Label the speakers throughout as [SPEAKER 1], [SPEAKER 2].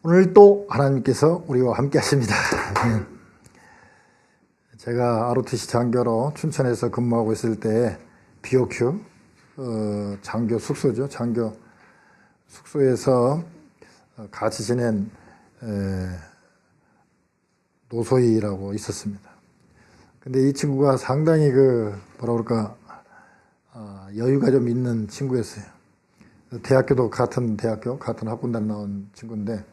[SPEAKER 1] 오늘 또 하나님께서 우리와 함께 하십니다. 제가 ROTC 장교로 춘천에서 근무하고 있을 때 BOQ 장교 숙소죠. 장교 숙소에서 같이 지낸 노소희라고 있었습니다. 근데 이 친구가 상당히 여유가 좀 있는 친구였어요. 대학교도 같은 학군단 나온 친구인데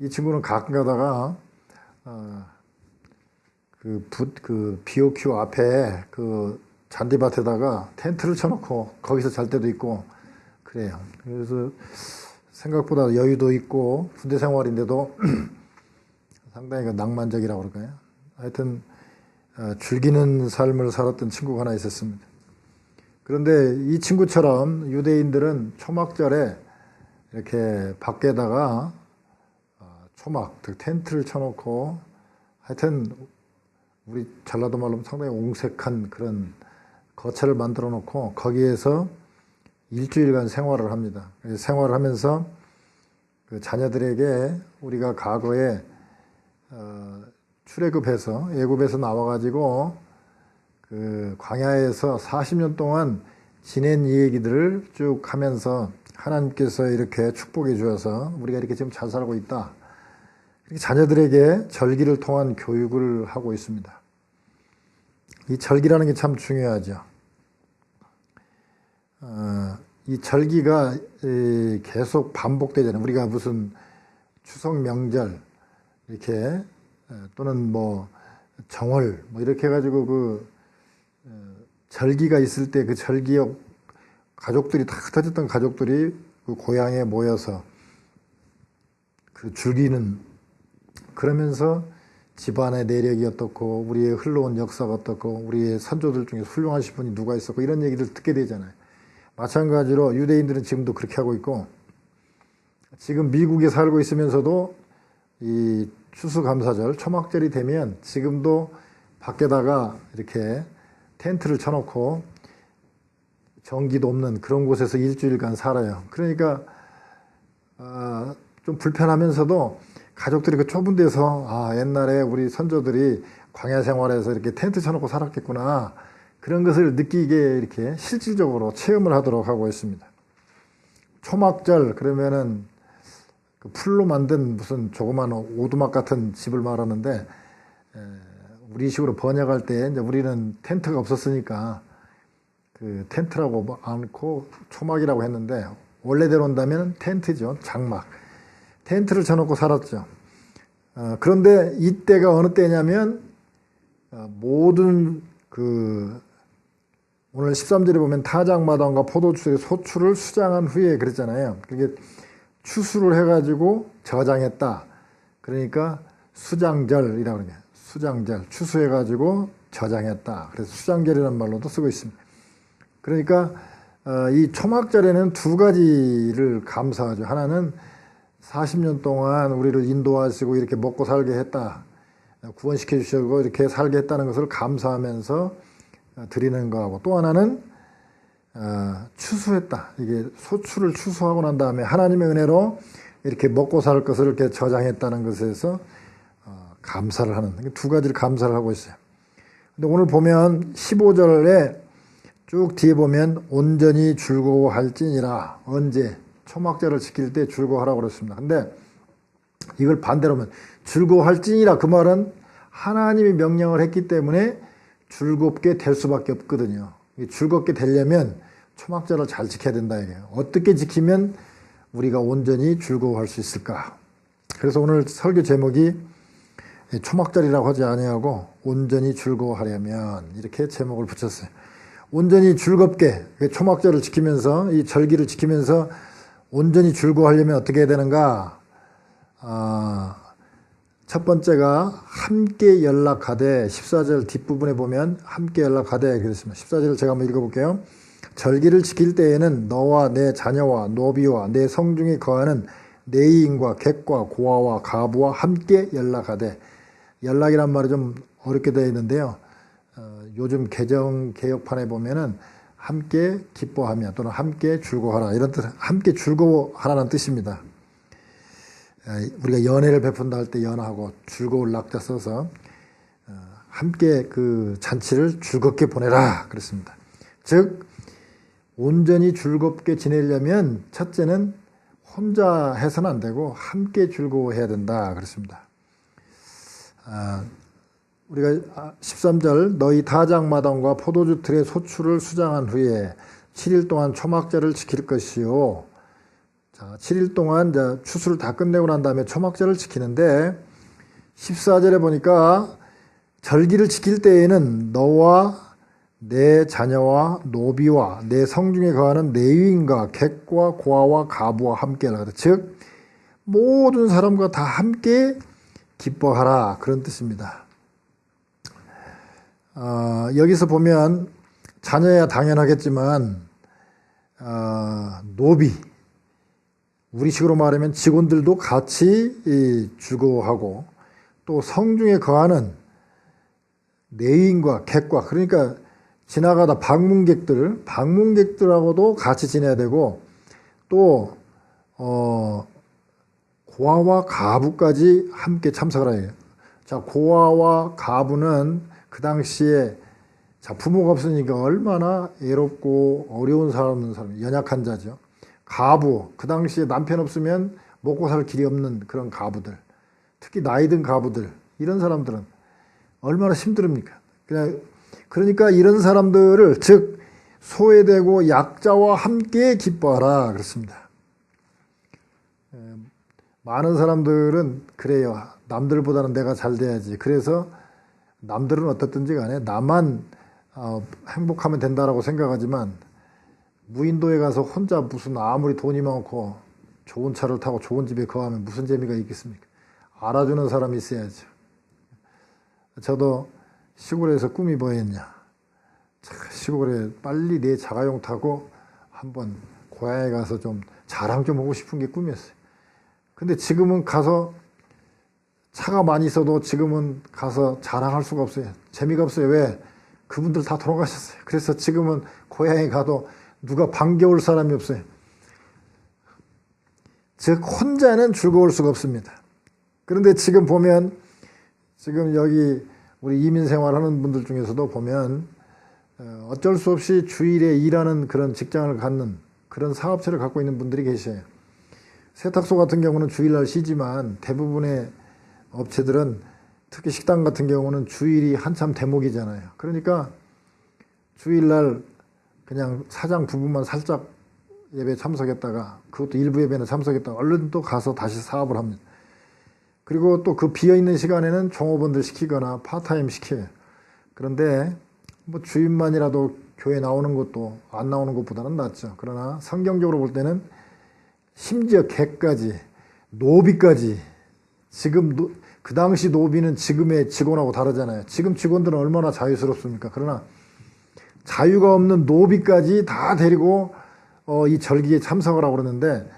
[SPEAKER 1] 이 친구는 가끔 가다가 BOQ 앞에 그 잔디밭에다가 텐트를 쳐놓고 거기서 잘 때도 있고 그래요. 그래서 생각보다 여유도 있고 군대 생활인데도 상당히 낭만적이라고 그럴까요? 하여튼 즐기는 삶을 살았던 친구가 하나 있었습니다. 그런데 이 친구처럼 유대인들은 초막절에 이렇게 밖에다가 초막, 텐트를 쳐놓고 하여튼 우리 전라도 말로 상당히 옹색한 그런 거처를 만들어 놓고 거기에서 일주일간 생활을 합니다. 생활을 하면서 그 자녀들에게 우리가 과거에 출애굽해서 애굽에서 나와가지고 그 광야에서 40년 동안 지낸 이 얘기들을 쭉 하면서 하나님께서 이렇게 축복해 주셔서 우리가 이렇게 지금 잘 살고 있다. 자녀들에게 절기를 통한 교육을 하고 있습니다. 이 절기라는 게 참 중요하죠. 이 절기가 계속 반복되잖아요. 우리가 무슨 추석 명절 이렇게 또는 정월 이렇게 해가지고 절기가 있을 때 그 절기에 가족들이 다 흩어졌던 가족들이 그 고향에 모여서 그 즐기는 그러면서 집안의 내력이 어떻고 우리의 흘러온 역사가 어떻고 우리의 선조들 중에 훌륭하신 분이 누가 있었고 이런 얘기들 듣게 되잖아요. 마찬가지로 유대인들은 지금도 그렇게 하고 있고 지금 미국에 살고 있으면서도 이 추수감사절 초막절이 되면 지금도 밖에다가 이렇게 텐트를 쳐놓고 전기도 없는 그런 곳에서 일주일간 살아요. 그러니까 좀 불편하면서도 가족들이 그 좁은 데서 옛날에 우리 선조들이 광야 생활에서 이렇게 텐트 쳐놓고 살았겠구나 그런 것을 느끼게 이렇게 실질적으로 체험을 하도록 하고 있습니다. 초막절 그러면은 그 풀로 만든 무슨 조그만 오두막 같은 집을 말하는데 우리식으로 번역할 때 이제 우리는 텐트가 없었으니까 그 텐트라고 않고 초막이라고 했는데 원래대로 한다면 텐트죠. 장막. 텐트를 쳐놓고 살았죠. 그런데 이때가 어느 때냐면 모든 오늘 13절에 보면 타작마당과 포도주의 소출을 수장한 후에 그랬잖아요. 그게 추수를 해가지고 저장했다. 그러니까 수장절이라고 그래요. 수장절. 추수해가지고 저장했다. 그래서 수장절이라는 말로도 쓰고 있습니다. 그러니까 이 초막절에는 두 가지를 감사하죠. 하나는 40년 동안 우리를 인도하시고 이렇게 먹고 살게 했다. 구원시켜 주시고 이렇게 살게 했다는 것을 감사하면서 드리는 거하고 또 하나는 추수했다. 이게 소출을 추수하고 난 다음에 하나님의 은혜로 이렇게 먹고 살 것을 이렇게 저장했다는 것에서 감사를 하는 두 가지를 감사를 하고 있어요. 근데 오늘 보면 15절에 쭉 뒤에 보면 온전히 즐거워할지니라. 언제? 초막절을 지킬 때 즐거워하라고 그랬습니다. 근데 이걸 반대로 하면 즐거워할지니라 그 말은 하나님이 명령을 했기 때문에 즐겁게 될 수밖에 없거든요. 즐겁게 되려면 초막절을 잘 지켜야 된다 이게요. 어떻게 지키면 우리가 온전히 즐거워할 수 있을까? 그래서 오늘 설교 제목이 초막절이라고 하지 아니하고 온전히 즐거워하려면 이렇게 제목을 붙였어요. 온전히 즐겁게 초막절을 지키면서 이 절기를 지키면서 온전히 즐거워하려면 어떻게 해야 되는가? 첫 번째가 함께 연락하되 14절 뒷부분에 보면 함께 연락하되 그랬습니다. 14절을 제가 한번 읽어볼게요. 절기를 지킬 때에는 너와 내 자녀와 노비와 내 성중에 거하는 내이인과 객과 고아와 가부와 함께 연락하되 연락이란 말이 좀 어렵게 되어 있는데요. 요즘 개정개혁판에 보면은 함께 기뻐하며 또는 함께 즐거워하라 이런 뜻, 함께 즐거워하라는 뜻입니다. 우리가 연회를 베푼다 할 때 연하고 즐거울 낙자 써서 함께 그 잔치를 즐겁게 보내라 그랬습니다. 즉 온전히 즐겁게 지내려면 첫째는 혼자 해서는 안 되고 함께 즐거워해야 된다 그랬습니다. 우리가 13절 너희 타작마당과 포도주 틀의 소출을 수장한 후에 7일 동안 초막절을 지킬 것이요. 자, 7일 동안 이제 추수를 다 끝내고 난 다음에 초막절을 지키는데 14절에 보니까 절기를 지킬 때에는 너와 내 자녀와 노비와 내 성중에 거하는 레위인과 객과 고아와 가부와 함께 하라. 즉 모든 사람과 다 함께 기뻐하라 그런 뜻입니다. 여기서 보면 자녀야 당연하겠지만 노비 우리식으로 말하면 직원들도 같이 즐거워하고 또 성중에 거하는 레위인과 객과 그러니까 지나가다 방문객들하고도 같이 지내야 되고 또 고아와 가부까지 함께 참석을 해요. 자, 고아와 가부는 그 당시에 자, 부모가 없으니까 얼마나 외롭고 어려운 사람, 연약한 자죠. 가부, 그 당시에 남편 없으면 먹고 살 길이 없는 그런 가부들, 특히 나이 든 가부들, 이런 사람들은 얼마나 힘듭니까? 그러니까 이런 사람들을 즉 소외되고 약자와 함께 기뻐하라 그렇습니다. 많은 사람들은 그래요. 남들보다는 내가 잘 돼야지. 그래서 남들은 어떻든지 간에 나만 행복하면 된다라고 생각하지만 무인도에 가서 혼자 무슨 아무리 돈이 많고 좋은 차를 타고 좋은 집에 거하면 무슨 재미가 있겠습니까? 알아주는 사람이 있어야죠. 저도 시골에서 꿈이 뭐였냐. 시골에 빨리 내 자가용 타고 한번 고향에 가서 좀 자랑 좀 하고 싶은 게 꿈이었어요. 근데 지금은 가서 차가 많이 있어도 지금은 가서 자랑할 수가 없어요. 재미가 없어요. 왜? 그분들 다 돌아가셨어요. 그래서 지금은 고향에 가도 누가 반겨올 사람이 없어요. 즉 혼자는 즐거울 수가 없습니다. 그런데 지금 보면 지금 여기 우리 이민 생활하는 분들 중에서도 보면 어쩔 수 없이 주일에 일하는 그런 직장을 갖는 그런 사업체를 갖고 있는 분들이 계셔요. 세탁소 같은 경우는 주일날 쉬지만 대부분의 업체들은 특히 식당 같은 경우는 주일이 한참 대목이잖아요. 그러니까 주일날 그냥 사장 부부만 살짝 예배 참석했다가 그것도 일부 예배는 참석했다가 얼른 또 가서 다시 사업을 합니다. 그리고 또 그 비어있는 시간에는 종업원들 시키거나 파타임 시켜요. 그런데 뭐 주일만이라도 교회 나오는 것도 안 나오는 것보다는 낫죠. 그러나 성경적으로 볼 때는 심지어 객까지 노비까지 지금 그 당시 노비는 지금의 직원하고 다르잖아요. 지금 직원들은 얼마나 자유스럽습니까? 그러나 자유가 없는 노비까지 다 데리고 이 절기에 참석을 하고 그러는데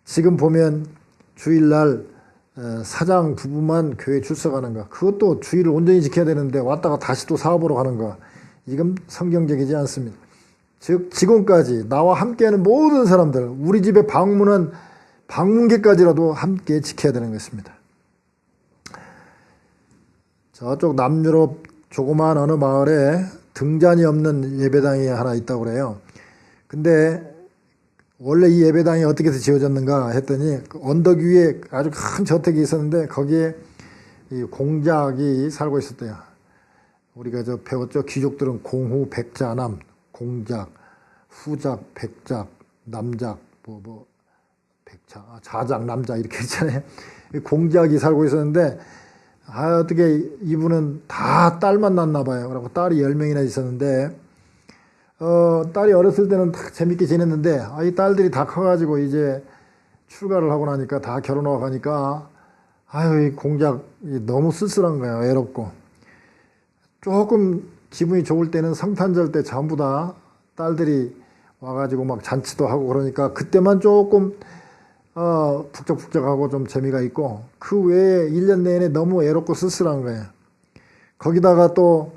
[SPEAKER 1] 지금 보면 주일날 사장 부부만 교회 출석하는 거 그것도 주일을 온전히 지켜야 되는데 왔다가 다시 또 사업으로 가는 거 이건 성경적이지 않습니다. 즉 직원까지 나와 함께하는 모든 사람들 우리 집에 방문한 방문객까지라도 함께 지켜야 되는 것입니다. 저쪽 남유럽 조그마한 어느 마을에 등잔이 없는 예배당이 하나 있다고 그래요. 근데 원래 이 예배당이 어떻게 해서 지어졌는가 했더니 그 언덕 위에 아주 큰 저택이 있었는데 거기에 이 공작이 살고 있었대요. 우리가 저 배웠죠. 귀족들은 공후, 백자남, 공작, 후작, 백작, 남작, 백자, 자작, 남작 이렇게 있잖아요. 공작이 살고 있었는데 어떻게 이분은 다 딸만 낳나 봐요. 그리고 딸이 10명이나 있었는데 딸이 어렸을 때는 다 재밌게 지냈는데 이 딸들이 다 커가지고 이제 출가를 하고 나니까 다 결혼하고 가니까 이 공작이 너무 쓸쓸한 거예요. 외롭고 조금 기분이 좋을 때는 성탄절 때 전부 다 딸들이 와가지고 막 잔치도 하고 그러니까 그때만 조금 북적북적하고 좀 재미가 있고 그 외에 1년 내내 너무 외롭고 쓸쓸한 거예요. 거기다가 또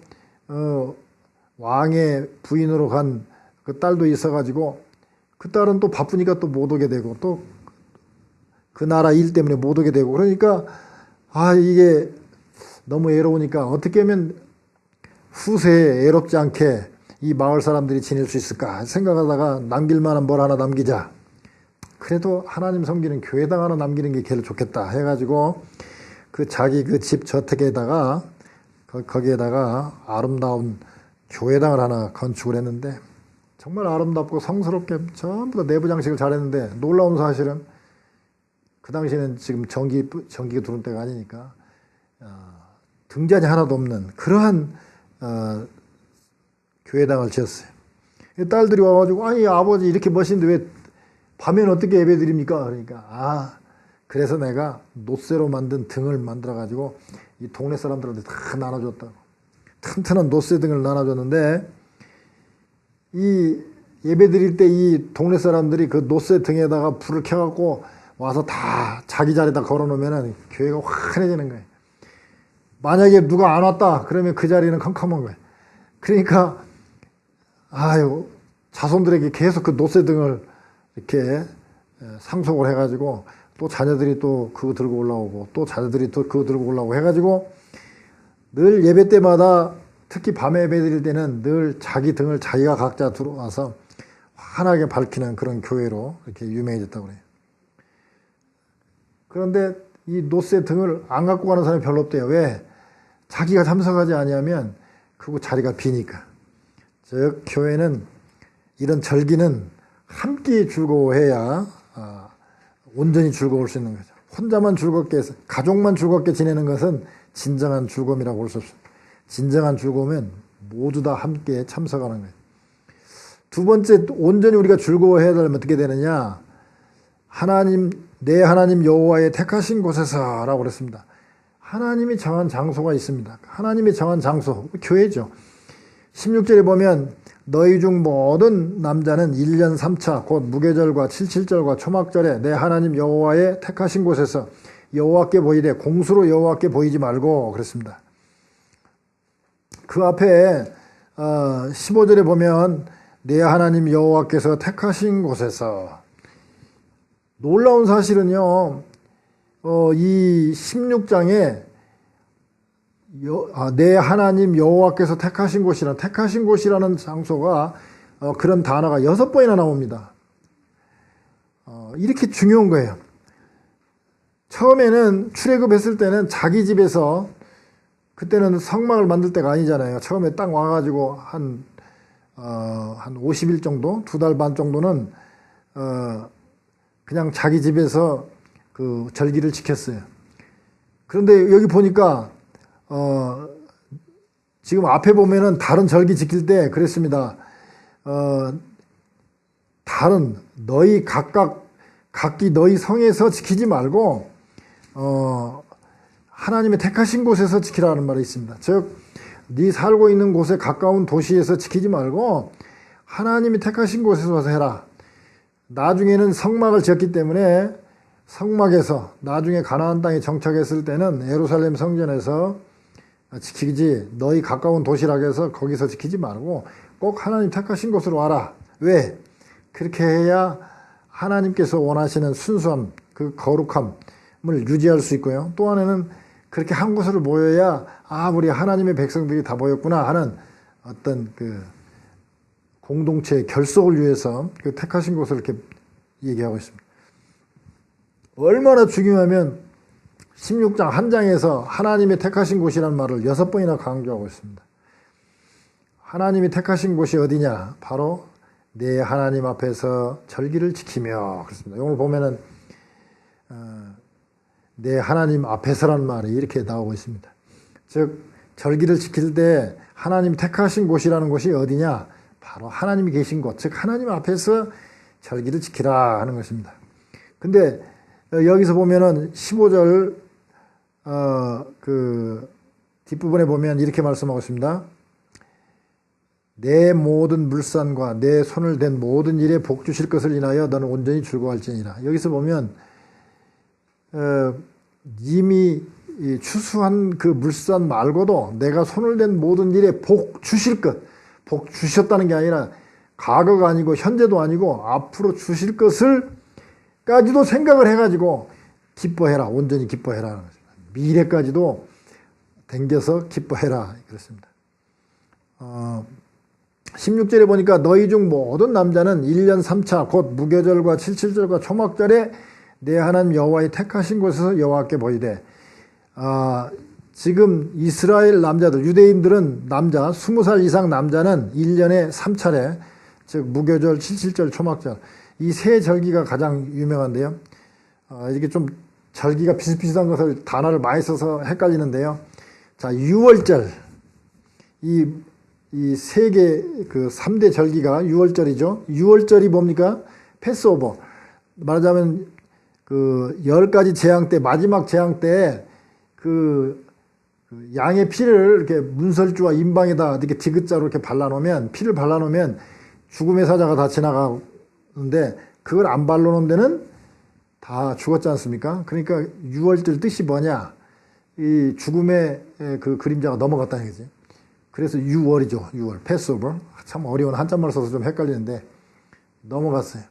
[SPEAKER 1] 왕의 부인으로 간 그 딸도 있어가지고 그 딸은 또 바쁘니까 또 못 오게 되고 또 그 나라 일 때문에 못 오게 되고, 그러니까 이게 너무 애로우니까 어떻게 하면 후세에 애롭지 않게 이 마을 사람들이 지낼 수 있을까 생각하다가 남길 만한 뭘 하나 남기자. 그래도 하나님 섬기는 교회당 하나 남기는 게 제일 좋겠다 해가지고 그 자기 그 집 저택에다가 거기에다가 아름다운 교회당을 하나 건축을 했는데, 정말 아름답고 성스럽게 전부 다 내부 장식을 잘했는데, 놀라운 사실은 그 당시에는 지금 전기가 들어온 때가 아니니까 등잔이 하나도 없는 그러한 교회당을 지었어요. 딸들이 와가지고 아니 아버지 이렇게 멋있는데 왜 밤에는 어떻게 예배 드립니까? 그러니까 그래서 내가 노쇠로 만든 등을 만들어 가지고 이 동네 사람들한테 다 나눠줬다고. 튼튼한 노쇠 등을 나눠줬는데, 이 예배 드릴 때 이 동네 사람들이 그 노쇠 등에다가 불을 켜갖고 와서 다 자기 자리에다 걸어놓으면 교회가 환해지는 거예요. 만약에 누가 안 왔다 그러면 그 자리는 컴컴한 거예요. 그러니까 자손들에게 계속 그 노쇠 등을 이렇게 상속을 해가지고, 또 자녀들이 또 그거 들고 올라오고, 또 자녀들이 또 그거 들고 올라오고 해가지고 늘 예배 때마다, 특히 밤에 예배 드릴 때는 늘 자기 등을 자기가 각자 들어와서 환하게 밝히는 그런 교회로 이렇게 유명해졌다고 그래요. 그런데 이 노쇠 등을 안 갖고 가는 사람이 별로 없대요. 왜? 자기가 참석하지 아니하면 그거 자리가 비니까. 즉 교회는 이런 절기는 함께 즐거워해야 온전히 즐거울 수 있는 거죠. 혼자만 즐겁게 해서 가족만 즐겁게 지내는 것은 진정한 즐거움이라고 볼 수 없습니다. 진정한 즐거움은 모두 다 함께 참석하는 거예요. 두 번째, 온전히 우리가 즐거워해야 되면 어떻게 되느냐? 내 하나님 여호와의 택하신 곳에서라고 그랬습니다. 하나님이 정한 장소가 있습니다. 하나님이 정한 장소, 교회죠. 16절에 보면 너희 중 모든 남자는 1년 3차 곧 무교절과 칠칠절과 초막절에 내 하나님 여호와의 택하신 곳에서 여호와께 보이되 공수로 여호와께 보이지 말고 그랬습니다. 그 앞에 15절에 보면 내 하나님 여호와께서 택하신 곳에서, 놀라운 사실은요, 이 16장에 내 하나님 여호와께서 택하신 곳이라는 장소가 그런 단어가 6번이나 나옵니다. 이렇게 중요한 거예요. 처음에는 출애굽했을 때는 자기 집에서, 그때는 성막을 만들 때가 아니잖아요. 처음에 딱 와가지고 한 50일 정도, 2달 반 정도는 그냥 자기 집에서 그 절기를 지켰어요. 그런데 여기 보니까 지금 앞에 보면은 다른 절기 지킬 때 그랬습니다. 다른 각기 너희 성에서 지키지 말고 하나님의 택하신 곳에서 지키라는 말이 있습니다. 즉 네 살고 있는 곳에 가까운 도시에서 지키지 말고 하나님이 택하신 곳에서 와서 해라. 나중에는 성막을 지었기 때문에 성막에서, 나중에 가나안 땅에 정착했을 때는 예루살렘 성전에서 지키지, 너희 가까운 도시라고 해서 거기서 지키지 말고 꼭 하나님 택하신 곳으로 와라. 왜? 그렇게 해야 하나님께서 원하시는 순수함, 그 거룩함을 유지할 수 있고요. 또 하나는 그렇게 한 곳으로 모여야 우리 하나님의 백성들이 다 모였구나 하는 어떤 그 공동체의 결속을 위해서 그 택하신 곳을 이렇게 얘기하고 있습니다. 얼마나 중요하면 16장 한 장에서 하나님의 택하신 곳이라는 말을 6번이나 강조하고 있습니다. 하나님이 택하신 곳이 어디냐? 바로 내 하나님 앞에서 절기를 지키며 그렇습니다. 오늘 보면은 내 하나님 앞에서라는 말이 이렇게 나오고 있습니다. 즉 절기를 지킬 때 하나님 택하신 곳이라는 곳이 어디냐? 바로 하나님이 계신 곳, 즉 하나님 앞에서 절기를 지키라 하는 것입니다. 근데 여기서 보면은 15절 그 뒷부분에 보면 이렇게 말씀하고 있습니다. 내 모든 물산과 내 손을 댄 모든 일에 복 주실 것을 인하여 너는 온전히 즐거워할지니라. 여기서 보면 이미 추수한 그 물산 말고도 내가 손을 댄 모든 일에 복 주실 것, 복 주셨다는 게 아니라 과거가 아니고 현재도 아니고 앞으로 주실 것을 까지도 생각을 해가지고 기뻐해라. 온전히 기뻐해라. 미래까지도 댕겨서 기뻐해라. 그렇습니다. 16절에 보니까 너희 중 모든 남자는 1년 3차 곧 무교절과 칠칠절과 초막절에 내 하나님 여호와의 택하신 곳에서 여호와께 보이되 지금 이스라엘 남자들 유대인들은 남자 20살 이상 남자는 1년에 3차례 즉 무교절, 칠칠절, 초막절 이 세 절기가 가장 유명한데요. 이게 좀 절기가 비슷비슷한 것을 단어를 많이 써서 헷갈리는데요. 자, 6월절 이 세 개 그 3대 절기가 6월절이죠. 6월절이 뭡니까? 패스오버. 말하자면 그 10가지 재앙 때 마지막 재앙 때 그 양의 피를 이렇게 문설주와 임방에다 이렇게 디귿자로 이렇게 발라놓으면 피를 발라놓으면 죽음의 사자가 다 지나가는데 그걸 안 발라놓은 데는 다 죽었지 않습니까? 그러니까 6월절 뜻이 뭐냐? 이 죽음의 그 그림자가 넘어갔다는 얘기지. 그래서 6월이죠. 6월. 패스오버. 참 어려운 한자말을 써서 좀 헷갈리는데 넘어갔어요.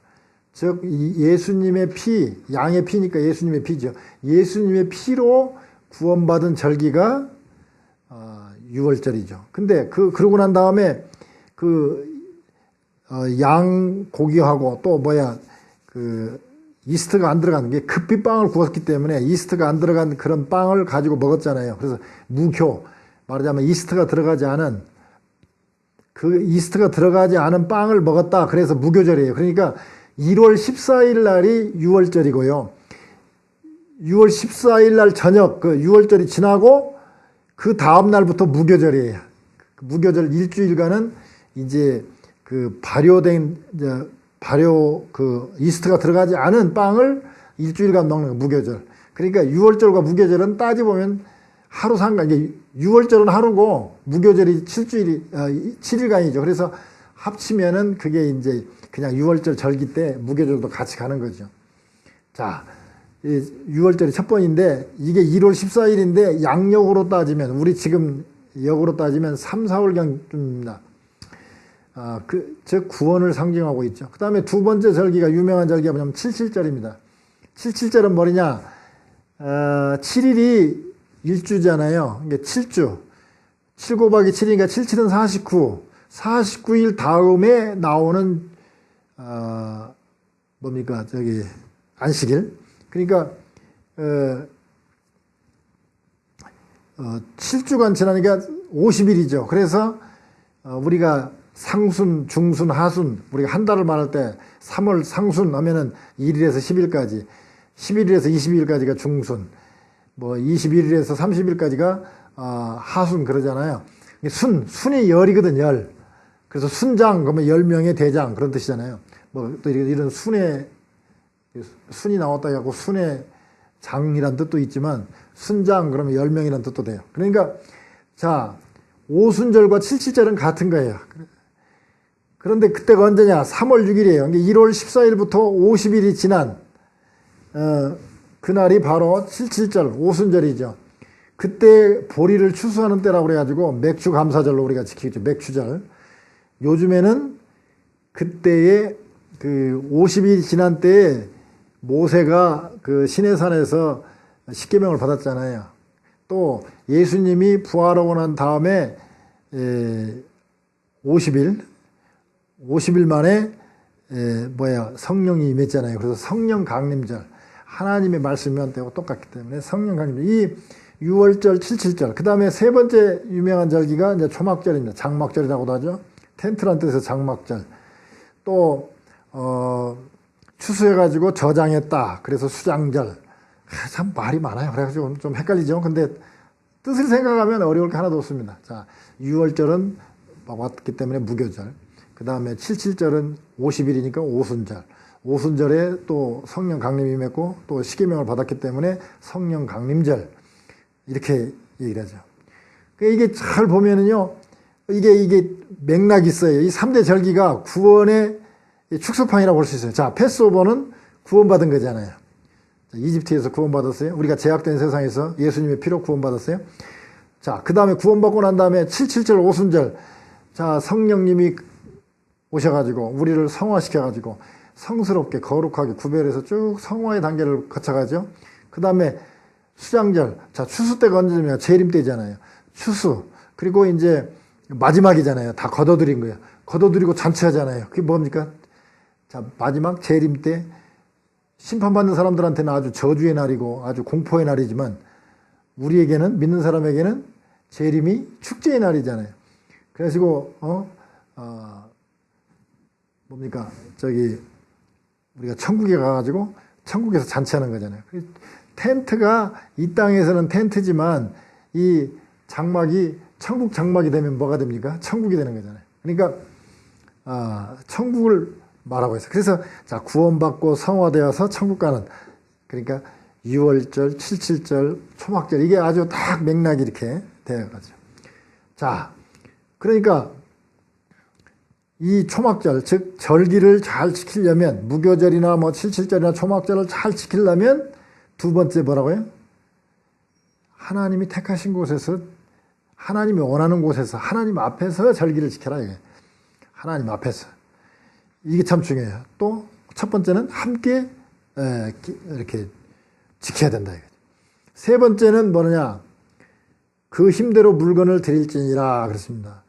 [SPEAKER 1] 즉 예수님의 피, 양의 피니까 예수님의 피죠. 예수님의 피로 구원받은 절기가 6월절이죠. 근데 그러고 난 다음에 양 고기하고 또 이스트가 안 들어간 게 급비빵을 구웠기 때문에 이스트가 안 들어간 그런 빵을 가지고 먹었잖아요. 그래서 무교, 말하자면 이스트가 들어가지 않은 빵을 먹었다. 그래서 무교절이에요. 그러니까 1월 14일 날이 6월절이고요. 6월 14일 날 저녁 6월절이 지나고 그 다음 날부터 무교절이에요. 무교절 일주일간은 이제 발효된 이스트가 들어가지 않은 빵을 일주일간 먹는 거 무교절. 그러니까 6월절과 무교절은 따지보면 하루 상관. 이게 6월절은 하루고 무교절이 7일간이죠. 그래서 합치면은 그게 이제 그냥 6월절 절기 때 무교절도 같이 가는 거죠. 자, 6월절이 첫 번인데 이게 1월 14일인데 양력으로 따지면 우리 지금 역으로 따지면 3, 4월경쯤입니다. 즉 구원을 상징하고 있죠. 그 다음에 두 번째 절기가 유명한 절기가 뭐냐면 칠칠절입니다. 칠칠절은 뭐냐? 7일이 일주잖아요. 그러니까 7주. 7 곱하기 7이니까 77은 49. 49일 다음에 나오는 뭡니까? 안식일. 그러니까 7주간 지나니까 50일이죠. 그래서 우리가 상순, 중순, 하순, 우리가 한 달을 말할 때 3월 상순 하면은 1일에서 10일까지, 11일에서 22일까지가 중순, 21일에서 30일까지가 하순 그러잖아요. 순이 열이거든, 열. 그래서 순장, 그러면 10명의 대장 그런 뜻이잖아요. 또 이런 순이 나왔다 해갖고 순의 장이란 뜻도 있지만 순장 그러면 10명이란 뜻도 돼요. 그러니까 자, 오순절과 칠칠절은 같은 거예요. 그런데 그때가 언제냐? 3월 6일이에요. 1월 14일부터 50일이 지난 그날이 바로 칠칠절, 오순절이죠. 그때 보리를 추수하는 때라고 그래가지고 맥주 감사절로 우리가 지키죠. 맥주절. 요즘에는 그때에 50일이 지난 때에 모세가 시내산에서 십계명을 받았잖아요. 또 예수님이 부활하고 난 다음에 50일 만에 성령이 임했잖아요. 그래서 성령 강림절, 하나님의 말씀이 되고 똑같기 때문에 성령 강림절. 이 6월절, 칠칠절. 그 다음에 세 번째 유명한 절기가 이제 초막절입니다. 장막절이라고도 하죠. 텐트란 뜻에서 장막절. 또 추수해가지고 저장했다. 그래서 수장절. 참 말이 많아요. 그래가지고 좀 헷갈리죠. 근데 뜻을 생각하면 어려울 게 하나도 없습니다. 자, 6월절은 왔기 때문에 무교절. 그 다음에 칠칠절은 50일이니까 오순절. 오순절에 또 성령 강림이 임했고 또 십계명을 받았기 때문에 성령 강림절. 이렇게 얘기를 하죠. 이게 잘 보면은요, 이게 맥락이 있어요. 이 3대 절기가 구원의 축소판이라고 볼 수 있어요. 자, 패스오버는 구원받은 거잖아요. 이집트에서 구원받았어요. 우리가 제약된 세상에서 예수님의 피로 구원받았어요. 자, 그 다음에 구원받고 난 다음에 777 오순절. 자, 성령님이 오셔가지고 우리를 성화시켜가지고 성스럽게 거룩하게 구별해서 쭉 성화의 단계를 거쳐가죠. 그 다음에 수장절. 자, 추수 때가 언제냐면 재림 때잖아요. 추수. 그리고 이제 마지막이잖아요. 다 걷어들인 거예요. 걷어들이고 잔치하잖아요. 그게 뭡니까? 자, 마지막 재림 때 심판받는 사람들한테는 아주 저주의 날이고 아주 공포의 날이지만 우리에게는, 믿는 사람에게는 재림이 축제의 날이잖아요. 그래가지고 뭡니까? 저기 우리가 천국에 가가지고 천국에서 잔치하는 거잖아요. 텐트가 이 땅에서는 텐트지만 이 장막이 천국 장막이 되면 뭐가 됩니까? 천국이 되는 거잖아요. 그러니까 천국을 말하고 있어요. 그래서 자, 구원받고 성화되어서 천국 가는, 그러니까 유월절, 칠칠절, 초막절, 이게 아주 딱 맥락이 이렇게 되어가죠. 자, 그러니까 이 초막절, 즉 절기를 잘 지키려면, 무교절이나 뭐 칠칠절이나 초막절을 잘 지키려면 두 번째 뭐라고요? 하나님이 택하신 곳에서, 하나님이 원하는 곳에서, 하나님 앞에서 절기를 지켜라, 이게. 하나님 앞에서. 이게 참 중요해요. 또 첫 번째는 함께 이렇게 지켜야 된다, 이거죠. 세 번째는 뭐냐? 그 힘대로 물건을 드릴지니라 그랬습니다.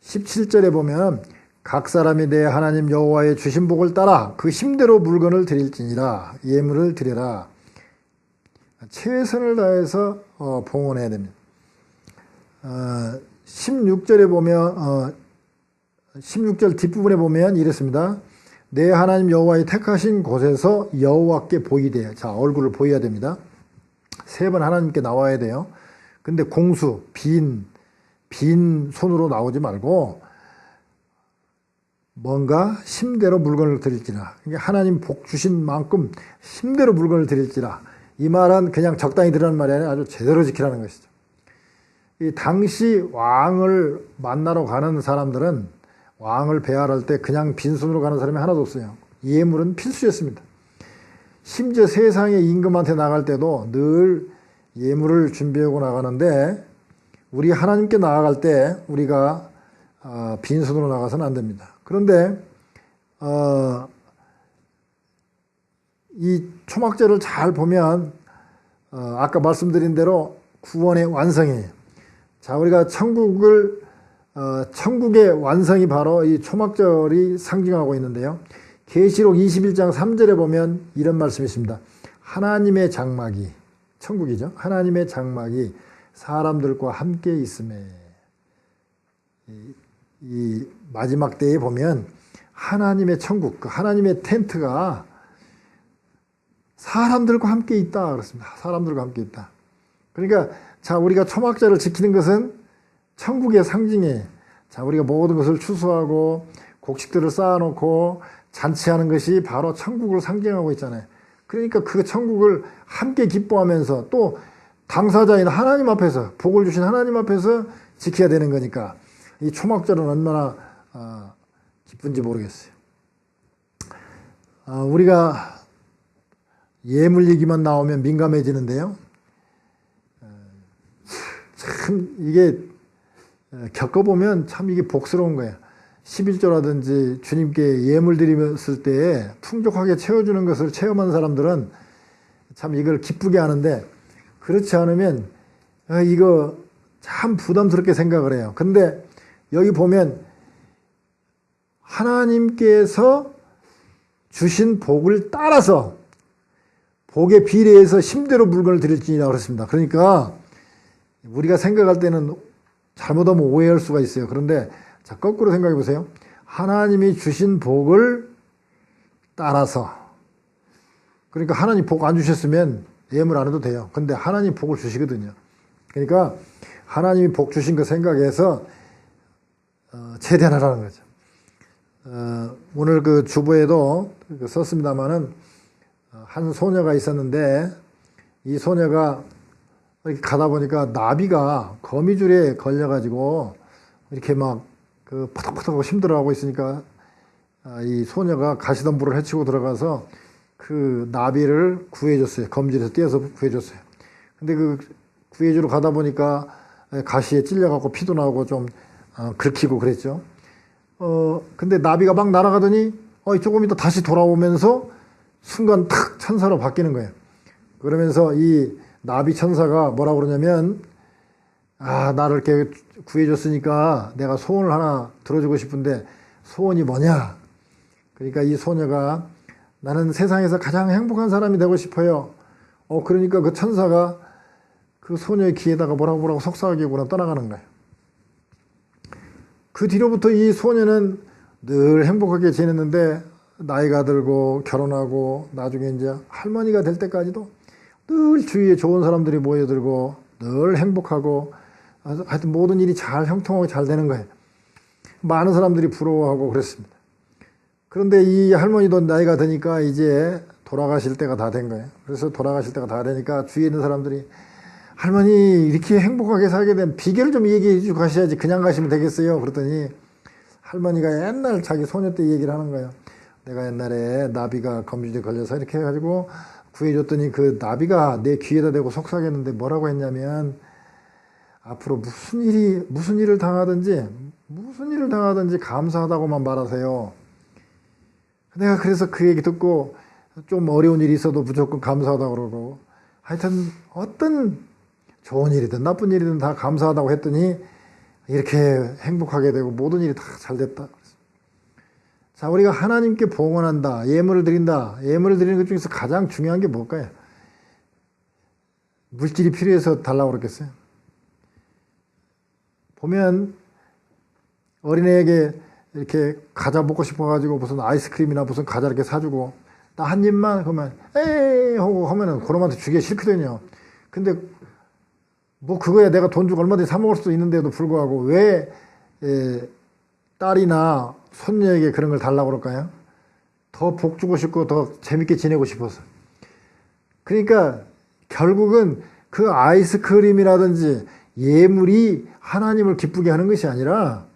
[SPEAKER 1] 17절에 보면 각 사람이 내 하나님 여호와의 주신 복을 따라 그 힘대로 물건을 드릴지니라, 예물을 드려라. 최선을 다해서 봉헌해야 됩니다. 16절에 보면 16절 뒷부분에 보면 이랬습니다. 내 하나님 여호와의 택하신 곳에서 여호와께 보이되, 자, 얼굴을 보여야 됩니다. 세 번 하나님께 나와야 돼요. 근데 공수, 빈 손으로 나오지 말고 뭔가 힘대로 물건을 드릴지라. 그러니까 하나님 복 주신 만큼 힘대로 물건을 드릴지라. 이 말은 그냥 적당히 드리라는 말이 아니라 아주 제대로 지키라는 것이죠. 이 당시 왕을 만나러 가는 사람들은, 왕을 배할할 때 그냥 빈손으로 가는 사람이 하나도 없어요. 예물은 필수였습니다. 심지어 세상의 임금한테 나갈 때도 늘 예물을 준비하고 나가는데, 우리 하나님께 나아갈 때 우리가 빈손으로 나가서는 안 됩니다. 그런데 이 초막절을 잘 보면 아까 말씀드린 대로 구원의 완성이에요. 자, 우리가 천국의 완성이 바로 이 초막절이 상징하고 있는데요. 계시록 21장 3절에 보면 이런 말씀이 있습니다. 하나님의 장막이, 천국이죠. 하나님의 장막이 사람들과 함께 있음에, 이 마지막 때에 보면 하나님의 천국, 그 하나님의 텐트가 사람들과 함께 있다 그렇습니다. 사람들과 함께 있다. 그러니까 자, 우리가 초막절을 지키는 것은 천국의 상징이에요. 자, 우리가 모든 것을 추수하고 곡식들을 쌓아놓고 잔치하는 것이 바로 천국을 상징하고 있잖아요. 그러니까 그 천국을 함께 기뻐하면서 또 당사자인 하나님 앞에서, 복을 주신 하나님 앞에서 지켜야 되는 거니까 이 초막절은 얼마나 기쁜지 모르겠어요. 우리가 예물 얘기만 나오면 민감해지는데요. 참 이게 겪어보면 참 이게 복스러운 거예요. 11조라든지 주님께 예물 드렸을 때 풍족하게 채워주는 것을 체험한 사람들은 참 이걸 기쁘게 하는데, 그렇지 않으면 이거 참 부담스럽게 생각을 해요. 근데 여기 보면 하나님께서 주신 복을 따라서 복에 비례해서 힘대로 물건을 드릴지니라 그랬습니다. 그러니까 우리가 생각할 때는 잘못하면 오해할 수가 있어요. 그런데 자, 거꾸로 생각해 보세요. 하나님이 주신 복을 따라서, 그러니까 하나님 복 안 주셨으면 예물 안 해도 돼요. 근데 하나님 복을 주시거든요. 그러니까 하나님이 복 주신 거 생각해서 최대한 하라는 거죠. 오늘 그 주보에도 썼습니다마는 한 소녀가 있었는데, 이 소녀가 이렇게 가다 보니까 나비가 거미줄에 걸려가지고 이렇게 막 그 퍼덕퍼덕하고 힘들어하고 있으니까 이 소녀가 가시덤불을 헤치고 들어가서 그 나비를 구해줬어요. 거미줄에서 떼어서 구해줬어요. 근데 그 구해주러 가다 보니까 가시에 찔려갖고 피도 나오고 좀 긁히고 그랬죠. 근데 나비가 막 날아가더니 조금 이따 다시 돌아오면서 순간 탁 천사로 바뀌는 거예요. 그러면서 이 나비 천사가 뭐라고 그러냐면, 나를 이렇게 구해줬으니까 내가 소원을 하나 들어주고 싶은데 소원이 뭐냐? 그러니까 이 소녀가 나는 세상에서 가장 행복한 사람이 되고 싶어요. 그러니까 그 천사가 그 소녀의 귀에다가 뭐라고 속삭이고 떠나가는 거예요. 그 뒤로부터 이 소녀는 늘 행복하게 지냈는데 나이가 들고 결혼하고 나중에 이제 할머니가 될 때까지도 늘 주위에 좋은 사람들이 모여들고 늘 행복하고 하여튼 모든 일이 잘 형통하게 잘 되는 거예요. 많은 사람들이 부러워하고 그랬습니다. 그런데 이 할머니도 나이가 드니까 이제 돌아가실 때가 다 된 거예요. 그래서 돌아가실 때가 다 되니까 주위에 있는 사람들이 할머니 이렇게 행복하게 살게 된 비결을 좀 얘기해 주고 가셔야지 그냥 가시면 되겠어요. 그랬더니 할머니가 옛날 자기 소녀 때 얘기를 하는 거예요. 내가 옛날에 나비가 거미줄에 걸려서 이렇게 해가지고 구해줬더니 그 나비가 내 귀에다 대고 속삭였는데 뭐라고 했냐면 앞으로 무슨 일을 당하든지 감사하다고만 말하세요. 내가 그래서 그 얘기 듣고 좀 어려운 일이 있어도 무조건 감사하다고 그러고 하여튼 어떤 좋은 일이든 나쁜 일이든 다 감사하다고 했더니 이렇게 행복하게 되고 모든 일이 다 잘 됐다. 자, 우리가 하나님께 봉헌한다, 예물을 드린다. 예물을 드리는 것 중에서 가장 중요한 게 뭘까요? 물질이 필요해서 달라고 그랬겠어요? 보면 어린애에게 이렇게 과자 먹고 싶어가지고 무슨 아이스크림이나 무슨 과자 이렇게 사주고 나 한 입만 그러면 에이 하고 하면은 그놈한테 주기가 싫거든요. 근데 뭐 그거야 내가 돈 주고 얼마든지 사 먹을 수도 있는데도 불구하고 왜 딸이나 손녀에게 그런 걸 달라고 그럴까요? 더 복 주고 싶고 더 재밌게 지내고 싶어서. 그러니까 결국은 그 아이스크림이라든지 예물이 하나님을 기쁘게 하는 것이 아니라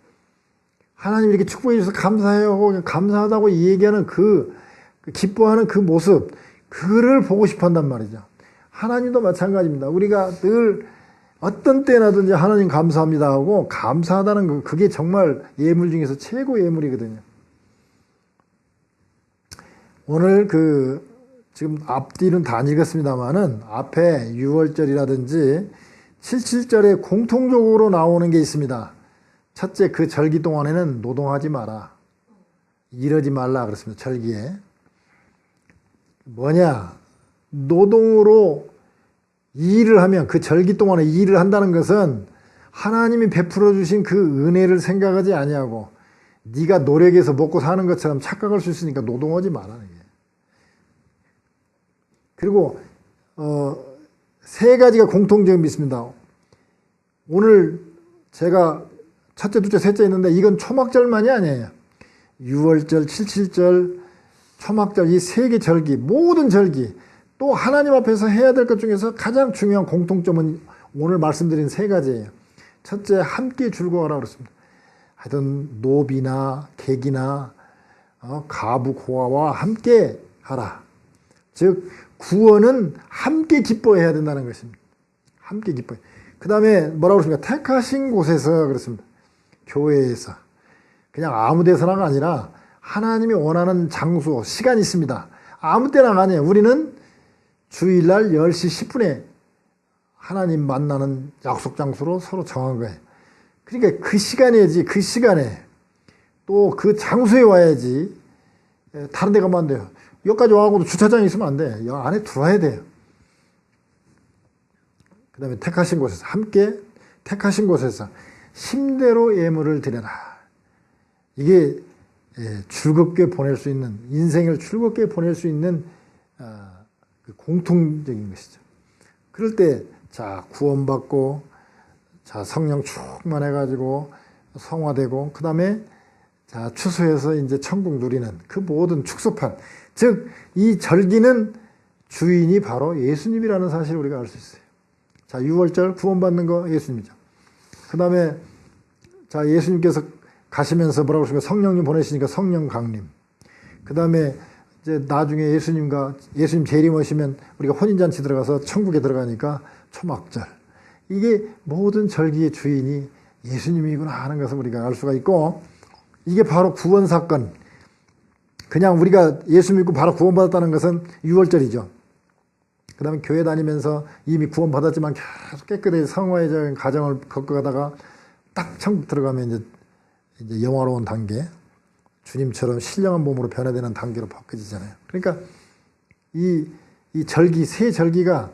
[SPEAKER 1] 하나님 이렇게 축복해 주셔서 감사해요. 감사하다고 얘기하는 그 기뻐하는 그 모습, 그를 보고 싶어 한단 말이죠. 하나님도 마찬가지입니다. 우리가 늘 어떤 때나든지 하나님 감사합니다 하고 감사하다는 거, 그게 정말 예물 중에서 최고 예물이거든요. 오늘 지금 앞뒤는 다 안 읽었습니다만은 앞에 6월절이라든지 77절에 공통적으로 나오는 게 있습니다. 첫째, 그 절기 동안에는 노동하지 마라. 일하지 말라 그랬습니다. 절기에. 뭐냐? 노동으로 일을 하면 그 절기 동안에 일을 한다는 것은 하나님이 베풀어 주신 그 은혜를 생각하지 아니하고 네가 노력해서 먹고 사는 것처럼 착각할 수 있으니까 노동하지 마라는 게. 그리고 세 가지가 공통점이 있습니다. 오늘 제가 첫째, 둘째, 셋째 있는데 이건 초막절만이 아니에요. 6월절, 77절, 초막절 이 세 개 절기, 모든 절기, 또 하나님 앞에서 해야 될 것 중에서 가장 중요한 공통점은 오늘 말씀드린 세 가지예요. 첫째, 함께 즐거워하라 그랬습니다. 하여튼 노비나 객이나 가부 고아와 함께 하라. 즉 구원은 함께 기뻐해야 된다는 것입니다. 함께 기뻐해. 그 다음에 뭐라고 그랬습니까? 택하신 곳에서 그랬습니다. 교회에서. 그냥 아무 데서나가 아니라 하나님이 원하는 장소, 시간이 있습니다. 아무 때나 아니에요. 우리는 주일날 10시 10분에 하나님 만나는 약속 장소로 서로 정한 거예요. 그러니까 그 시간에지, 그 시간에 또 그 장소에 와야지 다른 데 가면 안 돼요. 여기까지 와가지고 주차장에 있으면 안 돼. 여기 안에 들어와야 돼요. 그 다음에 택하신 곳에서 함께 택하신 곳에서 힘대로 예물을 드려라. 이게 즐겁게 보낼 수 있는, 인생을 즐겁게 보낼 수 있는 공통적인 것이죠. 그럴 때 자 구원받고 자 성령 충만해가지고 성화되고 그 다음에 자 추수해서 이제 천국 누리는 그 모든 축소판, 즉 이 절기는 주인이 바로 예수님이라는 사실을 우리가 알 수 있어요. 자 6월절 구원받는 거 예수님이죠. 그 다음에 자 예수님께서 가시면서 뭐라고 그러십니까? 성령님 보내시니까 성령 강림. 그 다음에 이제 나중에 예수님 재림 오시면 우리가 혼인잔치 들어가서 천국에 들어가니까 초막절. 이게 모든 절기의 주인이 예수님이구나 하는 것을 우리가 알 수가 있고, 이게 바로 구원 사건. 그냥 우리가 예수 믿고 바로 구원받았다는 것은 6월절이죠. 그 다음에 교회 다니면서 이미 구원 받았지만 계속 깨끗하게 성화의 가정을 겪어가다가 딱 천국 들어가면 이제 영화로운 단계, 주님처럼 신령한 몸으로 변화되는 단계로 바뀌어지잖아요. 그러니까 이 절기, 세 절기가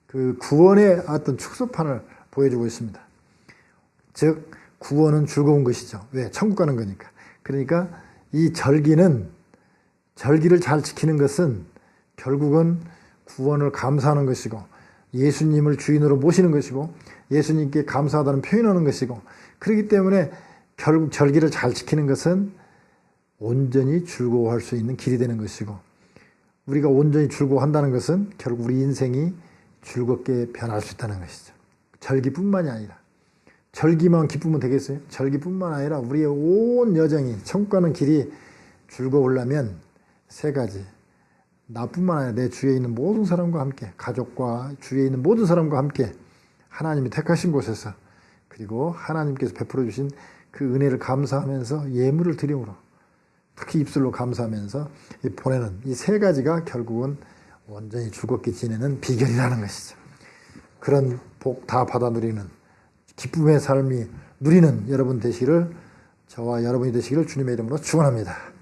[SPEAKER 1] 그 구원의 어떤 축소판을 보여주고 있습니다. 즉 구원은 즐거운 것이죠. 왜? 천국 가는 거니까. 그러니까 이 절기를 잘 지키는 것은 결국은 구원을 감사하는 것이고, 예수님을 주인으로 모시는 것이고, 예수님께 감사하다는 표현하는 것이고, 그렇기 때문에 결국 절기를 잘 지키는 것은 온전히 즐거워할 수 있는 길이 되는 것이고, 우리가 온전히 즐거워한다는 것은 결국 우리 인생이 즐겁게 변할 수 있다는 것이죠. 절기뿐만이 아니라, 절기만 기쁘면 되겠어요? 절기뿐만 아니라 우리의 온 여정이, 천국 가는 길이 즐거우려면 세 가지, 나뿐만 아니라 내 주위에 있는 모든 사람과 함께, 가족과 주위에 있는 모든 사람과 함께 하나님이 택하신 곳에서, 그리고 하나님께서 베풀어 주신 그 은혜를 감사하면서 예물을 드림으로, 특히 입술로 감사하면서 보내는 이 세 가지가 결국은 온전히 즐겁게 지내는 비결이라는 것이죠. 그런 복 다 받아 누리는 기쁨의 삶이 누리는 여러분 되시기를, 저와 여러분이 되시기를 주님의 이름으로 축원합니다.